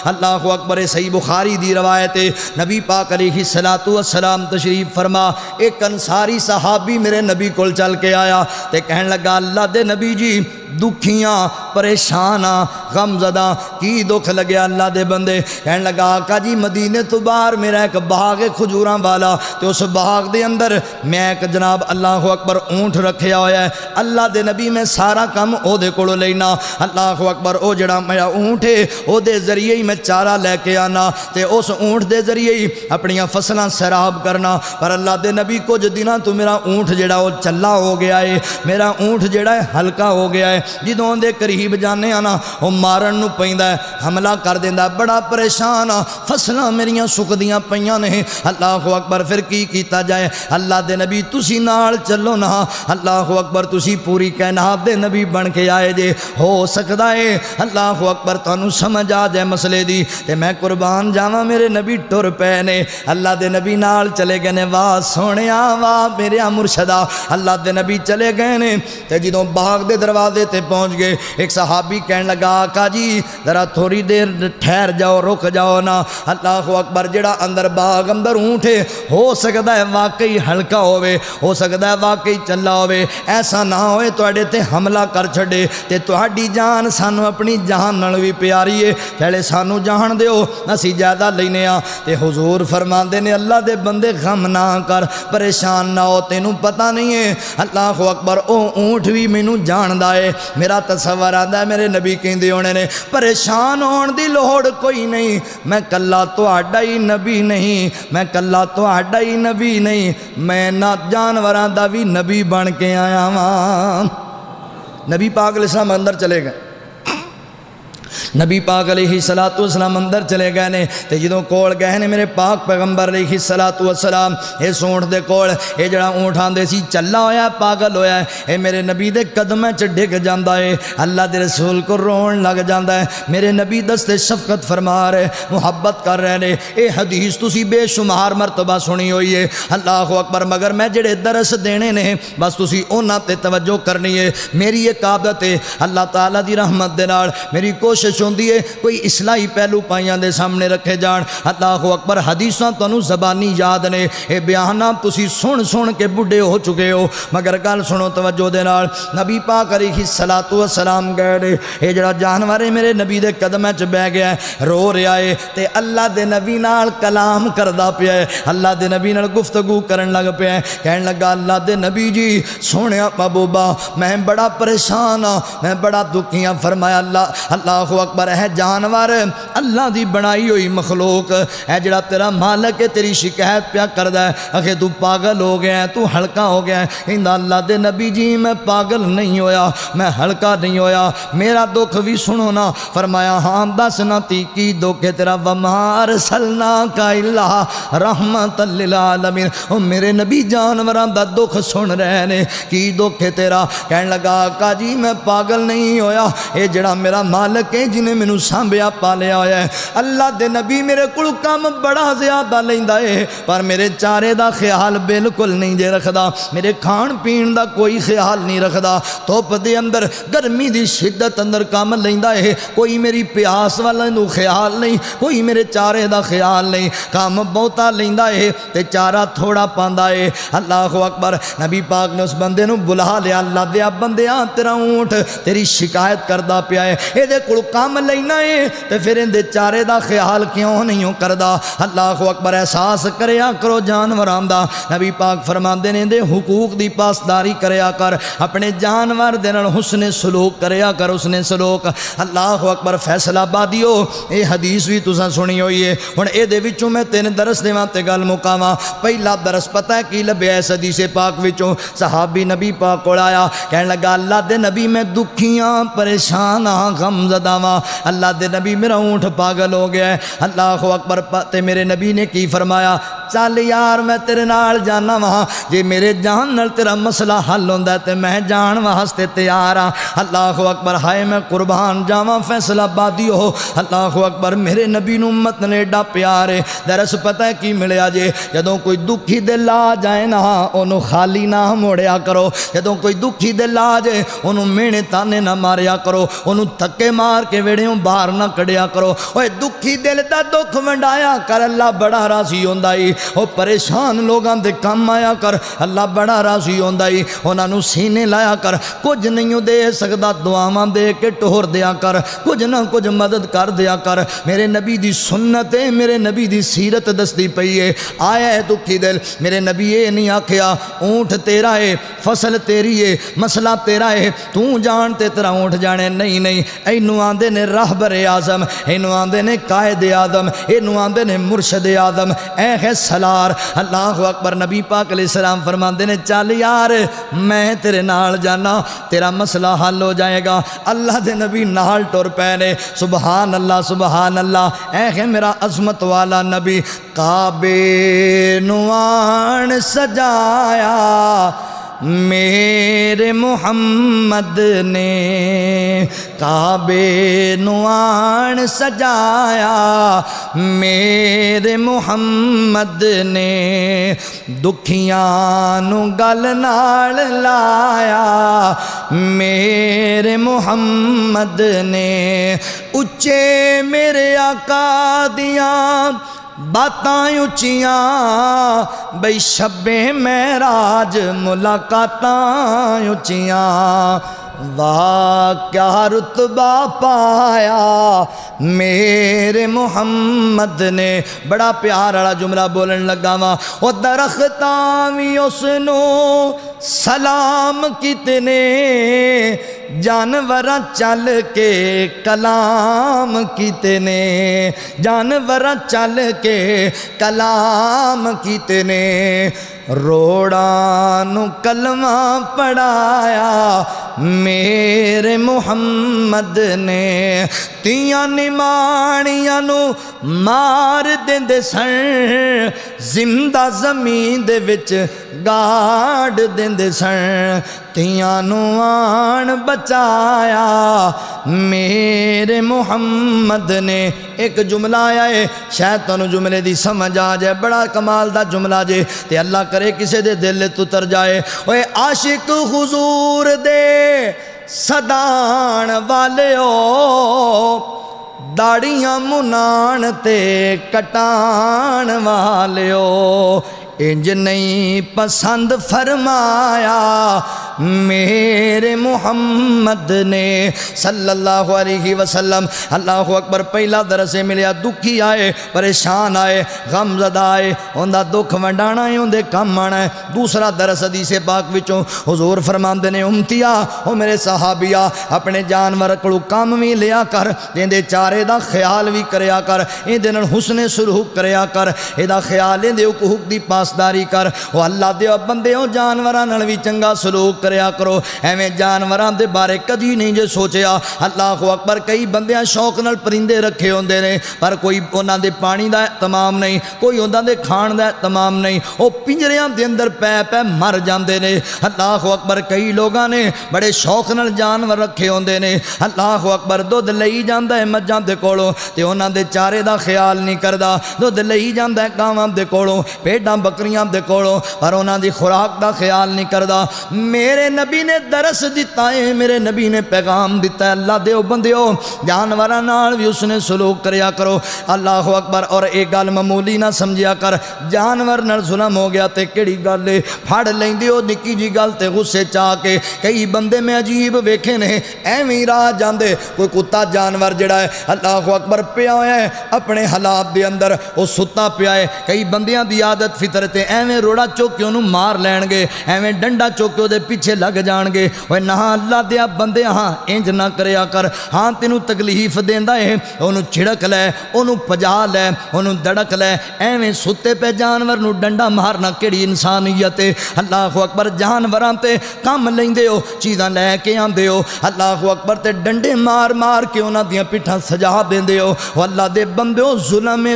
اللہ اکبر۔ صحیح بخاری دی روایت ہے، نبی پاک علیہ الصلوۃ والسلام تشریف فرما، ایک انصاری صحابی میرے نبی کول چل کے آیا تے کہن لگا اللہ دے نبی جی دکھیاں پریشاناں غم زدہ کی دکھ لگیا اللہ دے بندے؟ کہن لگا آقا جی مدینے تو باہر میرا ایک باغ ہے کھجوراں والا، تے اس باغ دے اندر میں ایک جناب اللہ اکبر اونٹ رکھیا ہویا ہے، اللہ دے نبی میں سارا کم او دے کولوں لینا، اللہ اکبر او جڑا میرا اونٹ ہے او دے ذریعے ہی میں چارہ لے کے آنا تے اس اونٹ دے ذریعے ہی اپنیاں فصلاں سیراب کرنا۔ پر اللہ دے نبی کچھ دنوں تو میرا اونٹ جڑا وہ چلا ہو گیا ہے، میرا اونٹ جڑا ہے ہلکا ہو گیا ہے، جدوں دے قریب جانے آنا وہ مارن نو پیندا ہے، حملہ کر دیندا، بڑا پریشان آ، فصلاں میریاں سکدیاں پیاں نے، اللہ اکبر پھر کی کیتا جائے؟ اللہ دے نبی تسی نال چلو نا، اللہ اکبر تسی پوری کائنات دے نبی بن کے آئے جے، ہو سکدا ہے اللہ اکبر تانوں سمجھ آ جائے مسئلے دی، تے میں قربان جاواں میرے نبی ٹر پے نے، اللہ دے نبی نال چلے گئے نے، واہ سونیا واہ میرے مرشدہ، اللہ دے نبی چلے گئے نے، تے جدوں باغ دے دروازے تے پہنچ گئے، ایک صحابی کہنے لگا آقا جی ذرا تھوڑی دیر ٹھہر جاؤ، رک جاؤ نا، اللہ اکبر جڑا اندر باغ اندر اونٹ ہے ہو سکتا ہے واقعی ہلکا ہوئے، ہو سکتا ہے واقعی چلا ہوئے، ایسا نہ ہوئے تواڈے تے حملہ کر چھڑے تے تہاڈی جان سانو اپنی جان نال وی پیاری ہے، پہلے سانو جان دیو اسی زیادہ لینے آ، تے حضور فرماندے نے اللہ دے بندے غم نہ کر، پریشان نہ ہو، تینوں پتہ نہیں ہے اللہ اکبر او اونٹ بھی مینوں جاندا ہے، میرا تصور آندا ہے میرے نبی کہندے ہونے نے پریشان ہون دی لوڑ کوئی نہیں، میں کلا تہاڈا ہی نبی نہیں، میں کلا تہاڈا ہی نبی نہیں، میں نہ جانوراں دا بھی نبی بن کے آیا ہاں۔ نبی پاک علیہ السلام اندر چلے گئے، نبی پاک علیہ الصلوۃ والسلام اندر چلے گئے نے، تے جدوں کول گئے نے میرے پاک پیغمبر علیہ الصلوۃ والسلام اس اونٹ دے کول، اے جڑا اونٹ آندے سی چلا ہویا پاگل ہویا ہے، اے میرے نبی دے قدماں چ ڈگ جاندا ہے، اللہ دے رسول کو رون لگ جاندا ہے، میرے نبی دستے شفقت فرما رہے، محبت کر رہے نے، اے حدیث تسی بے شمار مرتبہ سنی ہوئی ہے، اللہ اکبر، مگر میں جڑے درس دینے نے بس تسی انہاں تے توجہ کرنی ہے، میری ایک عادت ہے اللہ تعالیٰ دی رحمت دے نال میری کوشش ہوندی ہے کوئی اصلاحی پہلو پائیاں دے سامنے رکھے جان، اللہ اکبر، حدیثاں تانوں زبانی یاد نے، اے بیانات تسی سن کے بڈھے ہو چکے ہو، مگر گل سنو توجہ دے نال، نبی پاک علیہ الصلوۃ والسلام گئے، اے جڑا جانور ہے میرے نبی دے قدماں چ بیٹھ گیا ہے، رو رہا ہے تے اللہ دے نبی نال کلام کردا پیا ہے، اللہ دے نبی نال گفتگو کرن لگ پیا ہے، کہن لگا اللہ دے نبی جی سونیا محبوبہ میں بڑا پریشان ہاں، میں بڑا دکھی ہاں، فرمایا اللہ اکبر، ہے جانور اللہ دی بنائی ہوئی مخلوق ہے، جڑا تیرا مالک ہے تیری شکایت پیا کردا ہے، اکھے تو پاگل ہو گیا ہے، تو ہلکا ہو گیا ہے، کہندا اللہ دے نبی جی میں پاگل نہیں ہویا، میں ہلکا نہیں ہویا، میرا دکھ بھی سنو نا، فرمایا ہاں دس نا تی کی دکھ ہے تیرا، وما ارسلناک الا رحمت للعالمین، او میرے نبی جانوراں دا دکھ سن رہے نے، کی دکھ ہے تیرا؟ کہن لگا آقا جی میں پاگل نہیں ہویا، اے جڑا میرا مالک ہے جنہیں مینوں سانبیا پالیا ہویا ہے، اللہ دے نبی میرے کول کم بڑا زیادہ لیندا ہے پر میرے چارے دا خیال بالکل نہیں جے رکھدا، میرے کھان پین دا کوئی خیال نہیں رکھدا، دھوپ دے اندر گرمی دی شدت اندر کام لیندا ہے، کوئی میری پیاس والا نو خیال نہیں، کوئی میرے چارے دا خیال نہیں، کام بہتا لیندا ہے تے چارہ تھوڑا پاندا ہے، اللہ اکبر، نبی پاک نے اس بندے نو بلا لیا، اللہ دیا بندیاں تیرا اونٹ تیری شکایت کردا پیا ہے، اے دے کول کام لینا ہے تے پھر اندے چارے دا خیال کیوں نہیں کردا؟ اللہ اکبر، احساس کریا کرو جانوراں دا، نبی پاک فرماندے نے دے حقوق دی پاسداری کریا کر، اپنے جانور دے نال حسن سلوک کریا کر، حسن سلوک، اللہ اکبر، فیصلہ بادیو، اے حدیث بھی تساں سنی ہوئی ہے، ہن اے دے وچوں میں تین درس دیواں تے گل مکاواں، پہلا درس پتہ ہے کی لبھیا اس حدیث پاک وچوں؟ صحابی نبی پاک کول آیا، کہن لگا اللہ دے نبی میں دکھیاں پریشان ہاں غم زدہ ہاں، اللہ دے نبی میرا اونٹ پاگل ہو گیا ہے، اللہ اکبر، تے میرے نبی نے کی فرمایا؟ چل یار میں تیرے نال جانا وہاں، جے میرے جان نال تیرا مسئلہ حل ہوندا ہے تے میں جان واسطے تیار ہاں، اللہ اکبر، ہائے میں قربان جاواں فیصلہ بادی ہو، اللہ اکبر، میرے نبی نو امت نے ایڈا پیار ہے، درس پتہ ہے کی ملیا جے؟ جدوں کوئی دکھی دل آ جائے نا اونوں خالی نہ موڑیا کرو، جدوں کوئی دکھی دل آ جائے اونوں مینے تانے نہ ماریا کرو، اونوں تھکے مار کے ویڑیوں باہر نہ کڑیا کرو اوے دکھی دل دا دکھ ونڈایا کر اللہ بڑا راضی ہوندا اے او پریشان لوگاں دے کم آیا کر اللہ بڑا راضی ہوندا اے انہاں نوں سینے لایا کر کچھ نہیں دے سکدا دعاواں دے کے ٹہر دیا کر کچھ نہ کچھ مدد کر دیا کر میرے نبی دی سنت ہے میرے نبی دی سیرت دستی پئی ہے آیا ہے دکھی دل میرے نبی یہ نہیں آکھیا اونٹ تیرا ہے فصل تیری ہے مسئلہ تیرا ہے تو جان تے تیرا اونٹ جانے نہیں نہیں اینو آندے نے راہبر اعظم اینو آندے نے قائد اعظم اینو آندے نے مرشد اعظم اے ہے سلار اللہ اکبر نبی پاک علیہ السلام فرماندے نے چل یار میں تیرے نال جانا تیرا مسئلہ حل ہو جائے گا اللہ دے نبی نال ٹر پے نے سبحان اللہ اے ہے میرا عظمت والا نبی کعبے نوان سجایا میرے محمد نے کعبے نوان سجایا میرے محمد نے دکھیاں نو گل نال لایا میرے محمد نے اچے میرے آقا دیاں باتاں اچیاں بھئی شب معراج ملاقاتاں اچیاں واہ کیا رتبہ پایا میرے محمد نے بڑا پیار والا جملہ بولن لگا وا او درختاں وی اس نو سلام کتنے جانوراں چل کے کلام کتنے جانوراں چل کے کلام کتنے روڑاں نو کلمہ پڑھایا میرے محمد نے تیاں نمانیاں نو مار دیندے سن زندہ زمین دے وچ گاڑ دیندے سن تیاں نو آن بچایا میرے محمد نے ایک جملہ آیا ہے شاید تانوں جملے دی سمجھ آ جائے بڑا کمال دا جملہ جے تے اللہ کرے کسے دے دل تو تر جائے اوے عاشق حضور دے صدان والے ہو داڑیاں منان تے کٹان والے ہو انج نہیں پسند فرمایا میرے محمد نے صلی اللہ علیہ وسلم اللہ اکبر پہلا درس ملیا دکھی آئے پریشان آئے غم زدہ آئے اندہ دکھ ونڈانا ہے اندے کم آنا ہے دوسرا درس حدیث پاک وچوں حضور فرماندے نے امتیا او میرے صحابیہ اپنے جانور کلو کام بھی لیا کر اندے چارے دا خیال بھی کریا کر اندے نال حسن سلوک کریا کر اندہ خیال اندے حقوق دی پاسداری کر او اللہ دے بندے او جانوراں نال بھی چنگا سلوک کریا کرو ایویں جانوراں دے بارے کدی نہیں جے سوچیا اللہ اکبر کئی بندیاں شوق نال پرندے رکھے ہوندے نے پر کوئی انہاں دے پانی دا اہتمام نہیں کوئی انہاں دے کھان دا اہتمام نہیں او پنجریاں دے اندر پے پے مر جاندے نے اللہ اکبر کئی لوگاں نے بڑے شوق نال جانور رکھے ہوندے نے اللہ اکبر دودھ لئی جاندا ہے مجھاں دے کولوں تے انہاں دے چارے دا خیال نہیں کردا دودھ لئی جاندا ہے گاواں دے کولوں بھیڈاں بکریاں دے کولوں پر انہاں دی خوراک دا خیال نہیں کردا میرے نبی نے درس دیتا ہے میرے نبی نے پیغام دیتا ہے اللہ دیو بندیو جانوراں نال بھی اس نے سلوک کریا کرو اللہ اکبر اور ایک گل معمولی نہ سمجھیا کر جانور نال ظلم ہو گیا تے کیڑی گل ہے پھڑ لیندے ہو نکی جی گل تے غصے چا کے کئی بندے میں عجیب ویکھے نے ایویں راہ جاندے کوئی کتا جانور جڑا ہے اللہ اکبر پیا ہویا ہے اپنے حالات دے اندر او ستا پیا ہے کئی بندیاں دی عادت فطرت ایویں روڑا چوک کے انہوں مار لین گے ایویں ڈنڈا چوک کے دے پیچھے لگ جان گے اوے نہ اللہ دیا بندے ہاں انج نہ کریا کر ہاں تینوں تکلیف دیندا ہے انہوں چھڑک لے انہوں پجا لے انہوں دڑک لے ایویں ستے پہ جانور نو ڈنڈا مارنا کیڑی انسانیت ہے اللہ اکبر جانوراں تے کم لیندے ہو چیزاں لے کے آندے ہو اللہ اکبر تے ڈنڈے مار مار کے انہاں دیاں پیٹھاں سجا دیندے ہو او اللہ دے بندیو ظلم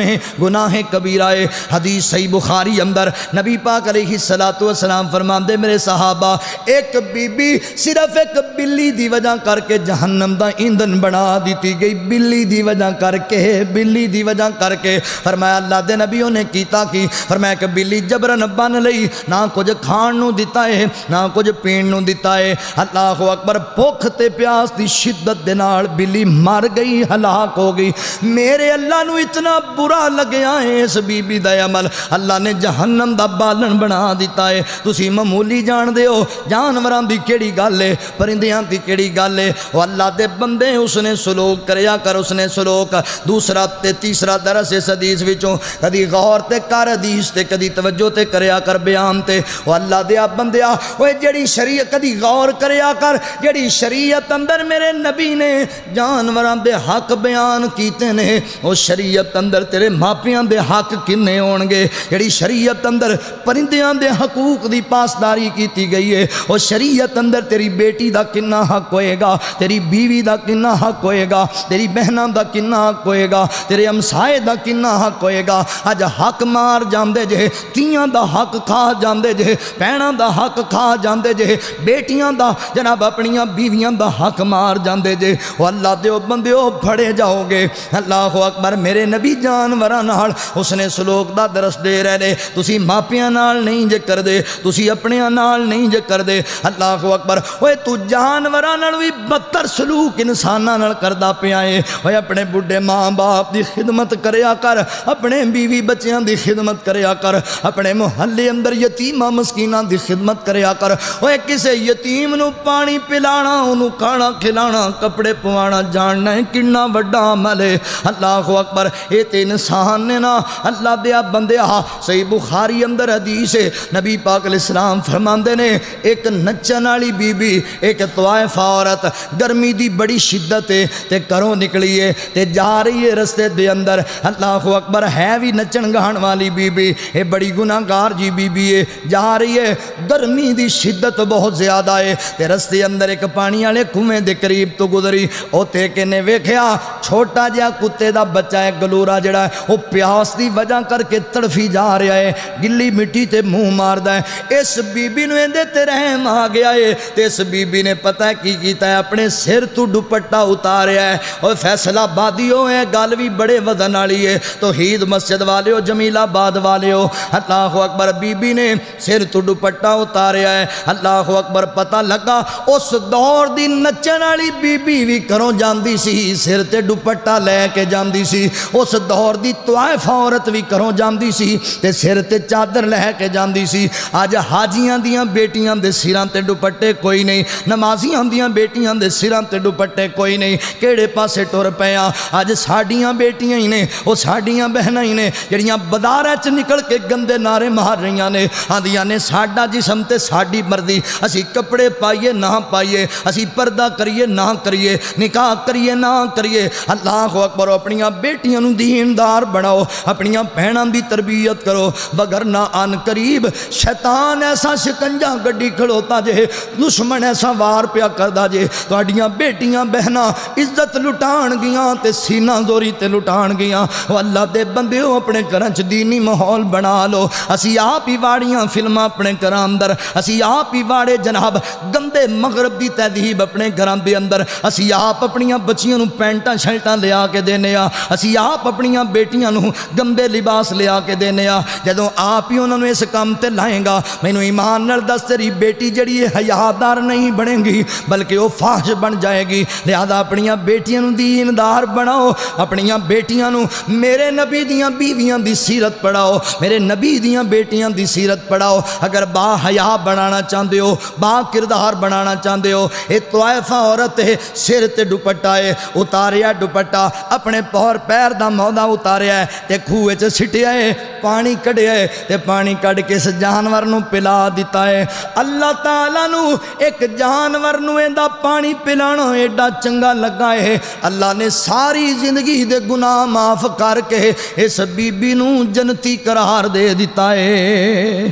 ہے گناہ کبیرہ ہے حدیث صحیح بخاری اندر نبی پاک علیہ الصلوۃ والسلام فرماندے میرے صحابہ ایک بی بی صرف ایک بلی دی وجہ کر کے جہنم دا ایندھن بنا دیتی گئی، بلی دی وجہ کر کے، بلی دی وجہ کر کے۔ فرمایا اللہ دے نبیوں نے کیتا کی؟ فرمایا کہ بلی جبرن بن لئی، نہ کچھ کھان نو دیتا ہے نہ کچھ پین نو دیتا ہے۔ اللہ اکبر، بھوک تے پیاس دی شدت دے نال بلی مر گئی، ہلاک ہو گئی۔ میرے اللہ نو اتنا برا لگیا ہے اس بی بی دا عمل، اللہ نے جہنم دا بالن بنا دیتا ہے۔ تسی معمولی جان دے ہو جانوراں دی کیڑی گل ہے، پرندیاں دی کیڑی گل ہے، او اللہ دے بندے اس نے سلوک کریا کر، اس نے سلوک۔ دوسرا تے تیسرا درس اس حدیث وچوں، کدی غور تے کر حدیث تے، کدی توجہ تے کریا کر بیان تے۔ او اللہ دے بندیا، او جڑی شریعت کدی غور کریا کر، جڑی شریعت اندر میرے نبی نے جانوراں دے حق بیان کیتے نے، او شریعت اندر تیرے ماپیاں دے حق کنے ہون گے؟ جڑی شریعت اندر پرندیاں دے حقوق دی پاسداری کیتی گئی ہے، او شریعت اندر تیری بیٹی دا کنا حق ہوئے گا، تیری بیوی دا کنا حق ہوئے گا، تیری بہناں دا کنا حق ہوئے گا، تیرے ہمسائے دا کنا حق ہوئے گا۔ اج حق مار جاندے جے، تیاں دا حق کھا جاندے جے، بہناں دا حق کھا جاندے جے، بیٹیاں دا جناب اپنیاں بیویاں دا حق مار جاندے جے۔ او اللہ دے بندیو پھڑے جاؤ گے۔ اللہ اکبر، میرے نبی جانوراں نال اس نے سلوک دا درس دے رہے نے، تسی ماپیاں نال نہیں جے کر دے، تسی اپنیاں نال نہیں جے کر دے۔ اللہ اکبر، اوے تو جانوراں نال وی بدتر سلوک انساناں نال کردا پیا ہے۔ اوے اپنے بڈھے ماں باپ دی خدمت کریا کر، اپنے بیوی بچیاں دی خدمت کریا کر، اپنے محلے اندر یتیماں مسکیناں دی خدمت کریا کر۔ اوے کسے یتیم نو پانی پلانا، اونوں کھانا کھلانا، کپڑے پوانا جاننا ہے کنا وڈا عمل ہے۔ اللہ اکبر، اے تے انسان نے نا، اللہ دیا بندیا، صحیح بخاری اندر حدیث ہے، نبی پاک علیہ السلام فرماندے نے، ایک نچن والی بی بی، ایک طائف عورت، گرمی دی بڑی شدت ہے تے گھروں نکلی ہے تے جا رہی ہے رستے دے اندر۔ اللہ اکبر، ہے بھی نچن گاہن والی بی بی، اے بڑی گناہگار جی بی بی ہے، جا رہی ہے، گرمی دی شدت بہت زیادہ ہے تے رستے اندر ایک پانی والے کنویں دے قریب تو گزری، او تے کنے ویکھیا چھوٹا جہا کتے دا بچہ ہے گلورا جڑا ہے، وہ پیاس دی وجہ کر کے تڑفی جا رہا ہے، گلی مٹی تے منہ ماردا ہے۔ اس بی بی نو ایندے تے رحم آ گیا ہے تے اس بی بی نے پتہ ہے کی کیتا ہے، اپنے سر تو دوپٹہ اتاریا ہے۔ اور فیصلہ بادیو ہے، گل بھی بڑے وزن والی ہے، توحید مسجد والے ہو، جمیل آباد والے ہو۔ اللہ اکبر، بی بی نے سر تو دوپٹہ اتاریا ہے۔ اللہ اکبر، پتہ لگا اس دور دی نچن والی بی بی بھی گھروں جاندی سی، سر تے دوپٹہ لے کے جاندی سی۔ اس دور دی طائف عورت بھی گھروں جاندی سی تے سر تے چادر لے کے جاندی سی۔ اج حاجیاں دیاں بیٹیاں دے سراں تے دوپٹے کوئی نہیں، نمازیاں دیاں بیٹیاں دے سراں تے دوپٹے کوئی نہیں، کیڑے پاسے ٹر پیاں؟ اج ساڈیاں بیٹیاں ہی نے، او ساڈیاں بہناں ہی نے جڑیاں بازاراں چ نکل کے گندے نعرے مار رہیاں نے، آندیاں نے ساڈا جسم تے ساڈی مرضی، اسی کپڑے پائیے نہ پائیے، اسی پردہ کریے نہ کریے، نکاح کریے نہ کریے۔ اللہ اکبر، اپنیاں بیٹیاں نوں دیندار بناؤ، اپنیاں بہناں دی تربیت کرو، وگرنہ ان قریب شیطان ایسا شکنجا گڈی کھڑوتا جے، دشمن ایسا وار پیا کردا جے، تہاڈیاں بیٹیاں بہناں عزت لٹان گیاں تے سینہ زوری تے لٹان گیاں۔ او اللہ دے بندیو، اپنے گھراں چ دینی ماحول بنا لو۔ اسی آپ ہی واڑیاں فلماں اپنے گھراں اندر، اسی آپ ہی واڑے جناب گندے مغرب دی تہذیب اپنے گھراں دے اندر، اسی آپ اپنیاں بچیاں نوں پینٹاں شرٹاں لیا کے دینے آ، اسی آپ اپنیاں بیٹیاں نوں گندے لباس لیا کے دینے آ۔ جدوں آپ ہی انہاں نوں اس کام تے لائیں گا، مینوں ایمان نال دس، تیری بیٹی جڑی ہے حیادار نہیں بنے گی بلکہ وہ فاحش بن جائے گی۔ لہذا اپنیاں بیٹیاں نوں دیندار بناؤ، اپنیاں بیٹیاں نوں میرے نبی دیاں بیویاں دی سیرت پڑھاؤ، میرے نبی دیاں بیٹیاں دی سیرت پڑھاؤ۔ اگر با حیا بنانا چاہتے ہو، با کردار بنانا چاہتے ہو، اے طائفہ عورت ہے، سر تے دوپٹہ ہے، اتاریا دوپٹہ، اپنے پیر دا مودا اتاریا ہے تے کھوے چ سٹیا ہے، پانی کڈیا ہے تے پانی کڈ کے اس جانور نوں پلا دیتا ہے۔ اللہ تعالیٰ نو ایک جانور نو ایندا پانی پلانا ایڈا چنگا لگا ہے، اللہ نے ساری زندگی دے گناہ معاف کر کے اس بی بی نو جنتی قرار دے دیتا ہے۔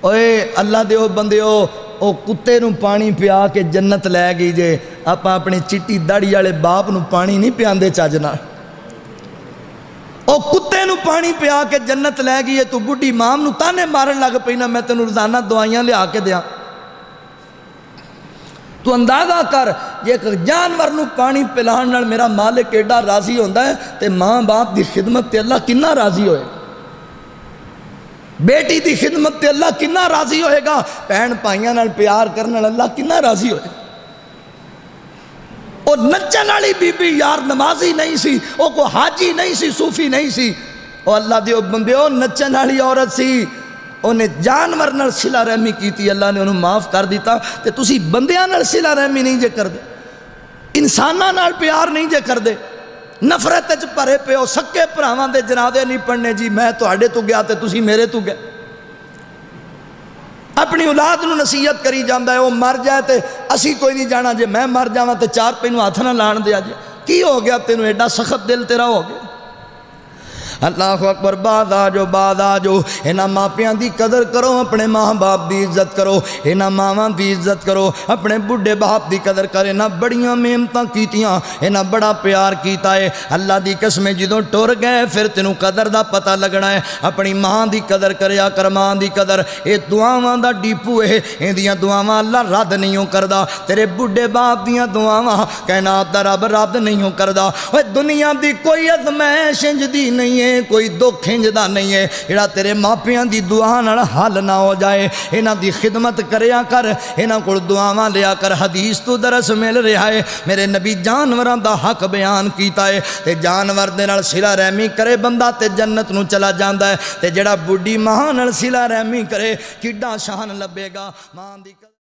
اوے اللہ دیو بندیو، او کتے نو پانی پیا کے جنت لے گئی جے، اپنی چٹی داڑھی والے باپ نو پانی نہیں پیاندے چج نال۔ او کتے نو پانی پیا کے جنت لے گئی ہے، تو بڈھی ماں نو تانے مارن لگ پئی نا میں تینوں روزانہ دعائیاں لیا کے دیاں۔ تو اندازہ کر یہ ایک جانور نو پانی پلان نال میرا مالک ایڈا راضی ہوندا ہے، تے ماں باپ دی خدمت تے اللہ کنا راضی ہوئے، بیٹی دی خدمت تے اللہ کنا راضی ہوئے گا، بہن بھائیاں نال پیار کرنے نال اللہ کنا راضی ہوئے گا۔ وہ نچن والی بی بی یار نمازی نہیں سی، وہ کو حاجی نہیں سی، صوفی نہیں سی، وہ اللہ دے بندے وہ نچن والی عورت سی، انہیں جانور نال صلہ رحمی کیتی، اللہ نے انہوں معاف کر دیتا۔ تے تسی بندیاں نال صلہ رحمی نہیں جے کر دے، انساناں نال پیار نہیں جے کر دے، نفرت وچ بھرے پے ہو، سکے بھراواں دے جنازے نہیں پڑھنے، جی میں تہاڈے تو گیا تے تسی میرے تو گئے۔ اپنی اولاد نو نصیحت کری جاندا ہے، وہ مر جائے تے اسی کوئی نہیں جانا، جے میں مر جاواں تے چار پہ نو ہاتھ نہ لان دیا جے، کی ہو گیا تینوں ایڈا سخت دل تیرا ہو گیا؟ اللہ اکبر، بعد آجو انہاں ماپیاں دی قدر کرو، اپنے ماں باپ دی عزت کرو، انہاں ماواں دی عزت کرو، اپنے بڑھے باپ دی قدر کرے، انہاں بڑیاں محنتاں کیتیاں، انہاں بڑا پیار کیتا ہے، اللہ دی قسمیں جدوں ٹر گئے پھر تینوں قدر دا پتہ لگنا ہے۔ اپنی ماں دی قدر کریا کر، ماں دی قدر، اے دعاواں دا ڈیپو ہے، ایندیاں دعاواں اللہ رد نہیں کردا، تیرے بڑھے باپ دیاں دعاواں کائنات دا رب رد نہیں کردا۔ اوے دنیا دی کوئی ازمائش دی نہیں ہے، کوئی دکھ انجدا نہیں ہے جڑا تیرے ماپیاں دی دعا نال حل نہ ہو جائے۔ انہاں دی خدمت کریا کر، انہاں کول دعاواں لیا کر، حدیث تو درس مل رہا ہے، میرے نبی جانوراں دا حق بیان کیتا ہے، تے جانور دے نال صلہ رحمی کرے بندہ تے جنت نو چلا جاندا ہے، تے جڑا بڈھی ماں نال صلہ رحمی کرے کڈا شان لبے گا۔ ماں دی